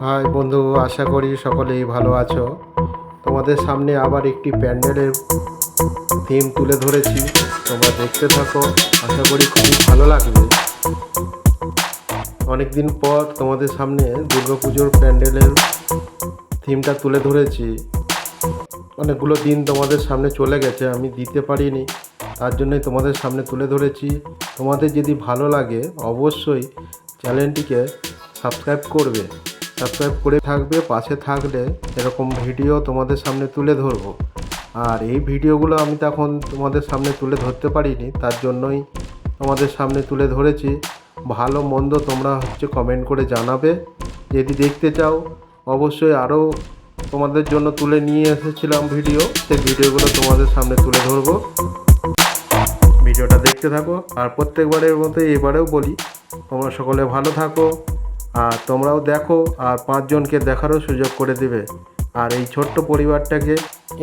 High বন্ধু, আশা করি সকলেই ভালো আছো। তোমাদের সামনে আবার একটি প্যান্ডেলের থিম তুলে ধরেছি, তোমরা দেখতে থাকো। আশা করি খুবই ভালো লাগবে। অনেকদিন পর তোমাদের সামনে দুর্গাপুজোর প্যান্ডেলের থিমটা তুলে ধরেছি। অনেকগুলো দিন তোমাদের সামনে চলে গেছে, আমি দিতে পারিনি, তার জন্যই তোমাদের সামনে তুলে ধরেছি। তোমাদের যদি ভালো লাগে অবশ্যই চ্যানেলটিকে সাবস্ক্রাইব করবে, সাবস্ক্রাইব করে থাকবে, পাশে থাকলে এরকম ভিডিও তোমাদের সামনে তুলে ধরবো। আর এই ভিডিওগুলো আমি তখন তোমাদের সামনে তুলে ধরতে পারিনি, তার জন্যই তোমাদের সামনে তুলে ধরেছি। ভালো মন্দ তোমরা কমেন্ট করে জানাবে। যদি দেখতে চাও অবশ্যই আরও তোমাদের জন্য তুলে নিয়ে এসেছিলাম ভিডিও, সেই ভিডিওগুলো তোমাদের সামনে তুলে ধরবো। ভিডিওটা দেখতে থাকো। আর প্রত্যেকবারের মতো এবারেও বলি, তোমরা সকলে ভালো থাকো, আর তোমরাও দেখো, আর 5 জনকে দেখারও সুযোগ করে দেবে। আর এই ছোট্ট পরিবারটাকে,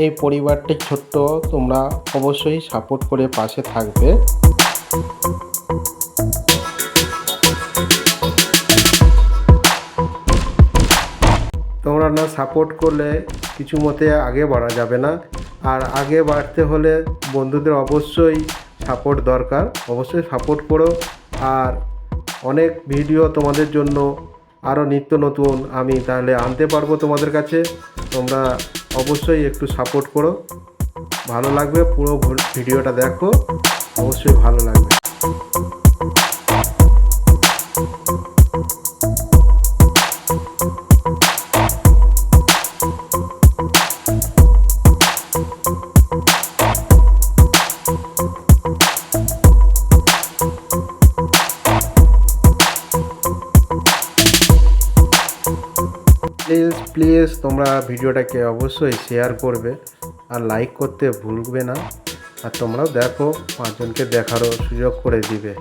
এই পরিবারটি ছোট্ট, তোমরা অবশ্যই সাপোর্ট করে পাশে থাকবে। তোমরা না সাপোর্ট করলে কিছু মতে আগে বাড়া যাবে না। আর আগে বাড়তে হলে বন্ধুদের অবশ্যই সাপোর্ট দরকার, অবশ্যই সাপোর্ট করো। আর অনেক ভিডিও তোমাদের জন্য আরও নিত্য নতুন আমি তাহলে আনতে পারবো তোমাদের কাছে। তোমরা অবশ্যই একটু সাপোর্ট করো, ভালো লাগবে। পুরো ভিডিওটা দেখো, অবশ্যই ভালো লাগবে। প্লিজ প্লিজ তোমরা ভিডিওটাকে অবশ্যই শেয়ার করবে আর লাইক করতে ভুলবে না। আর তোমরাও দেখো, 5 জনকে দেখারও সুযোগ করে দিবে।